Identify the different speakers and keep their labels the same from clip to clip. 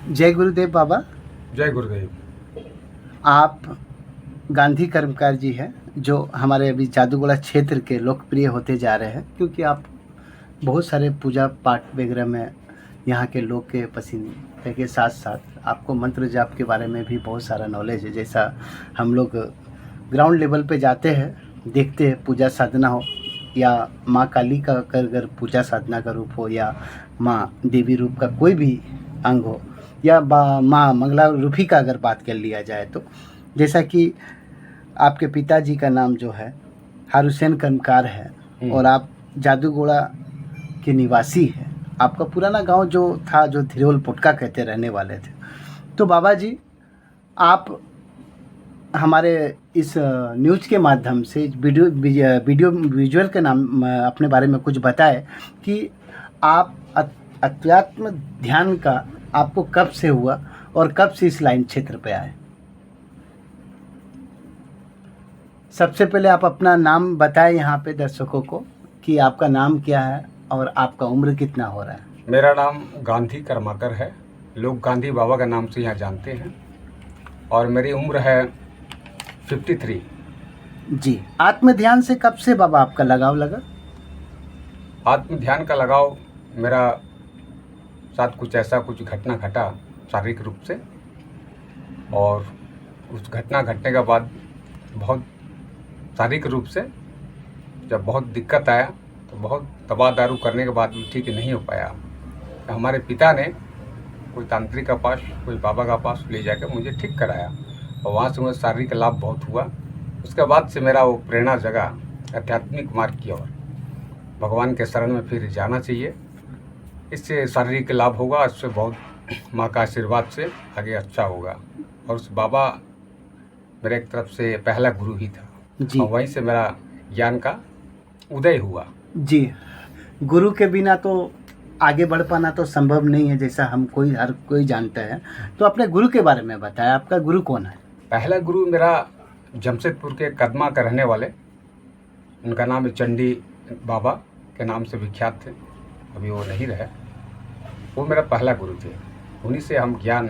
Speaker 1: जय गुरुदेव बाबा।
Speaker 2: जय गुरुदेव।
Speaker 1: आप गांधी कर्मकार जी हैं जो हमारे अभी जादूगोड़ा क्षेत्र के लोकप्रिय होते जा रहे हैं, क्योंकि आप बहुत सारे पूजा पाठ वगैरह में यहाँ के लोग के पसीने के साथ साथ आपको मंत्र जाप के बारे में भी बहुत सारा नॉलेज है। जैसा हम लोग ग्राउंड लेवल पे जाते हैं, देखते हैं पूजा साधना हो या माँ काली का अगर पूजा साधना का रूप हो या माँ देवी रूप का कोई भी अंग हो या माँ मंगला रूपी का अगर बात कर लिया जाए, तो जैसा कि आपके पिताजी का नाम जो है हारुसेन कर्मकार है और आप जादूगोड़ा के निवासी हैं। आपका पुराना गांव जो था, जो धिरोल पुटका कहते रहने वाले थे। तो बाबा जी, आप हमारे इस न्यूज़ के माध्यम से वीडियो विजुअल के नाम अपने बारे में कुछ बताएं कि आप अध्यात्म ध्यान का आपको कब से हुआ और कब से इस लाइन क्षेत्र पे आए। सबसे पहले आप अपना नाम बताएं यहाँ पे दर्शकों को कि आपका नाम क्या है और आपका उम्र कितना हो रहा है।
Speaker 2: मेरा नाम गांधी कर्माकर है, लोग गांधी बाबा के नाम से यहाँ जानते हैं, और मेरी उम्र है 53।
Speaker 1: जी, आत्म ध्यान से कब से बाबा आपका लगाव लगा?
Speaker 2: आत्म ध्यान का लगाव मेरा साथ कुछ घटना घटा शारीरिक रूप से, और उस घटना घटने के बाद बहुत शारीरिक रूप से जब बहुत दिक्कत आया तो बहुत दवा दारू करने के बाद भी ठीक नहीं हो पाया। तो हमारे पिता ने कोई तांत्रिक का पास, कोई बाबा का पास ले जाकर मुझे ठीक कराया, और वहाँ से मुझे शारीरिक लाभ बहुत हुआ। उसके बाद से मेरा वो प्रेरणा जगा आध्यात्मिक मार्ग की ओर, भगवान के शरण में फिर जाना चाहिए, इससे शारीरिक लाभ होगा, इससे बहुत माँ का आशीर्वाद से आगे अच्छा होगा। और उस बाबा मेरे एक तरफ से पहला गुरु ही था
Speaker 1: जी।
Speaker 2: और वहीं से मेरा ज्ञान का उदय हुआ।
Speaker 1: जी, गुरु के बिना तो आगे बढ़ पाना तो संभव नहीं है, जैसा हर कोई जानता है। तो अपने गुरु के बारे में बताएं, आपका गुरु कौन है?
Speaker 2: पहला गुरु मेरा जमशेदपुर के कदमा के रहने वाले, उनका नाम चंडी बाबा के नाम से विख्यात थे, अभी वो नहीं रहे। वो मेरा पहला गुरु थे, उन्हीं से हम ज्ञान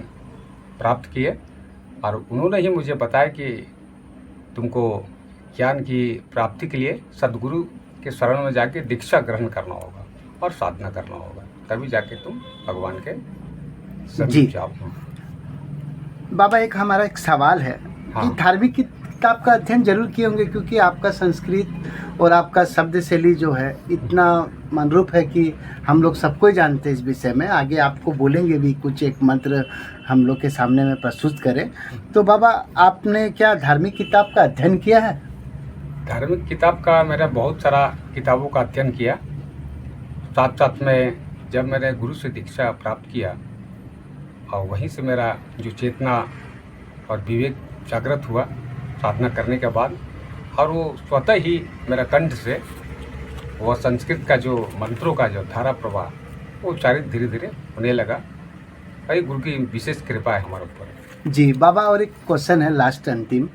Speaker 2: प्राप्त किए, और उन्होंने ही मुझे बताया कि तुमको ज्ञान की प्राप्ति के लिए सदगुरु के शरण में जाके दीक्षा ग्रहण करना होगा और साधना करना होगा, तभी जाके तुम भगवान के समीप जाओ।
Speaker 1: बाबा, एक हमारा एक सवाल है कि धार्मिक किताब का अध्ययन जरूर किए होंगे, क्योंकि आपका संस्कृत और आपका शब्द शैली जो है इतना मनरूप है कि हम लोग सबको जानते हैं इस विषय में। आगे आपको बोलेंगे भी, कुछ एक मंत्र हम लोग के सामने में प्रस्तुत करें। तो बाबा, आपने क्या धार्मिक किताब का अध्ययन किया है?
Speaker 2: धार्मिक किताब का मेरा बहुत सारा किताबों का अध्ययन किया, साथ साथ में जब मैंने गुरु से दीक्षा प्राप्त किया और वहीं से मेरा जो चेतना और विवेक जागृत हुआ साधना करने के बाद, और वो स्वतः ही मेरा कंठ से वह संस्कृत का जो मंत्रों का जो धारा प्रवाह वो उच्चारित धीरे धीरे होने लगा। वही गुरु की विशेष कृपा है हमारे ऊपर।
Speaker 1: जी बाबा, और एक क्वेश्चन है लास्ट अंतिम,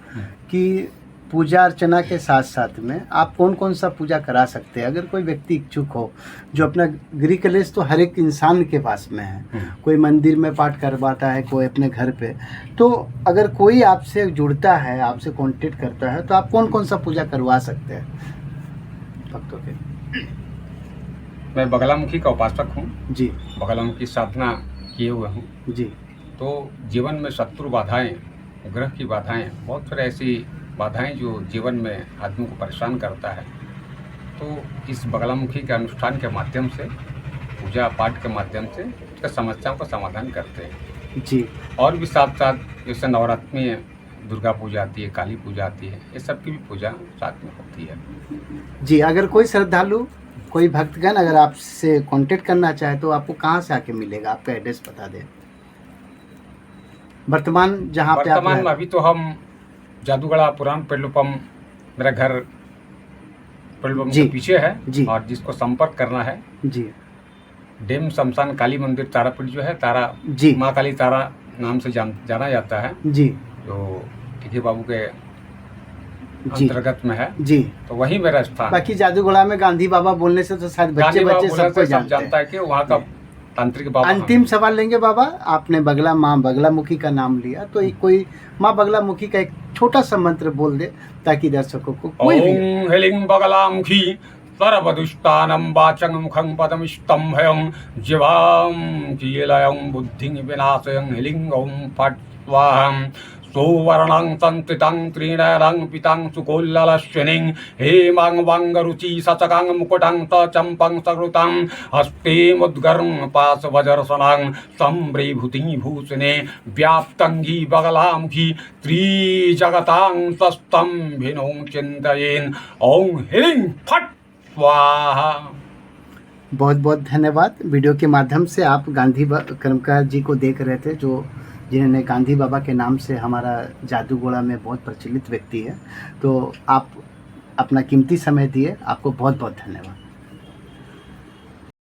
Speaker 1: कि पूजा अर्चना के साथ साथ में आप कौन कौन सा पूजा करा सकते हैं? अगर कोई व्यक्ति इच्छुक हो, जो अपना गृह कलेश तो हर एक इंसान के पास में है, कोई मंदिर में पाठ करवाता है, कोई अपने घर पे, तो अगर कोई आपसे जुड़ता है, आपसे कांटेक्ट करता है, तो आप कौन कौन सा पूजा करवा सकते हैं भक्तों के?
Speaker 2: मैं बगलामुखी का उपासक हूँ
Speaker 1: जी।
Speaker 2: बगलामुखी साधना किए हुए हूँ
Speaker 1: जी।
Speaker 2: तो जीवन में शत्रु बाधाएं, ग्रह की बाधाएं, बहुत सारी ऐसी बाधाएं जो जीवन में आदमी को परेशान करता है, तो इस बगलामुखी के अनुष्ठान के माध्यम से, पूजा पाठ के माध्यम से उसका समस्याओं का समाधान करते हैं।
Speaker 1: जी।
Speaker 2: और भी साथ साथ जैसे नवरात्रि में दुर्गा पूजा आती है, काली पूजा आती है, ये सब की भी पूजा साथ में होती है।
Speaker 1: जी, अगर कोई श्रद्धालु, कोई भक्तगण अगर आपसे कांटेक्ट करना चाहे तो आपको कहाँ से आके मिलेगा? आपका एड्रेस बता दें। वर्तमान जहाँ पे आप
Speaker 2: वर्तमान में अभी तो हम जादूगड़ा पुरान पेट्रोल पंप, मेरा घर पेट्रोल पंप के पीछे है
Speaker 1: जी।
Speaker 2: और जिसको संपर्क करना है
Speaker 1: जी,
Speaker 2: डेम शमशान काली मंदिर तारापीठ जो है, तारा
Speaker 1: जी,
Speaker 2: माँ काली तारा नाम से जाना जाता है,
Speaker 1: जी,
Speaker 2: जो टिकी बाबू के
Speaker 1: जी,
Speaker 2: अंतर्गत में है।
Speaker 1: जी,
Speaker 2: तो वही मेरा स्थान।
Speaker 1: बाकी जादूगोड़ा में गांधी बाबा बोलने से तो शायद बच्चे
Speaker 2: गांधी बाबा
Speaker 1: सबको
Speaker 2: सब जानता है कि वहाँ का तांत्रिक बाबा
Speaker 1: अंतिम सवाल लेंगे बाबा। आपने बगला माँ बगलामुखी का नाम लिया, तो एक कोई माँ बगलामुखी का एक छोटा सा मंत्र बोल दे ताकि दर्शकों को कोई भी
Speaker 2: ओम ह्रीं बगलामुखी सर्वदुष्टानं वाचं मुखं पदमिष्टं भयं जिह्वां कीलयं बुद्धिं विनाशयं ह्रीं ओं फट् स्वाहा। सुवर्णं संस्थितं त्रिनयनं पितं सुकोल्ललश्विनीं हेमां वाङ्गरुचि सचकां मुकुटं स चम्पं सकृतं हस्ते मुद्गरं पाशवज्रसनं सम्भ्रीभूति भूषणे व्याप्तं हि बगलामुखी त्रिजगतां तस्तं भिन्नों चिन्तयेन् ओं ह्रीं फट् स्वाहा।
Speaker 1: बहुत बहुत धन्यवाद। वीडियो के माध्यम से आप गांधी कर्मकार जी को देख रहे थे, जो जिन्होंने गांधी बाबा के नाम से हमारा जादूगोड़ा में बहुत प्रचलित व्यक्ति है। तो आप अपना कीमती समय दिए, आपको बहुत बहुत धन्यवाद।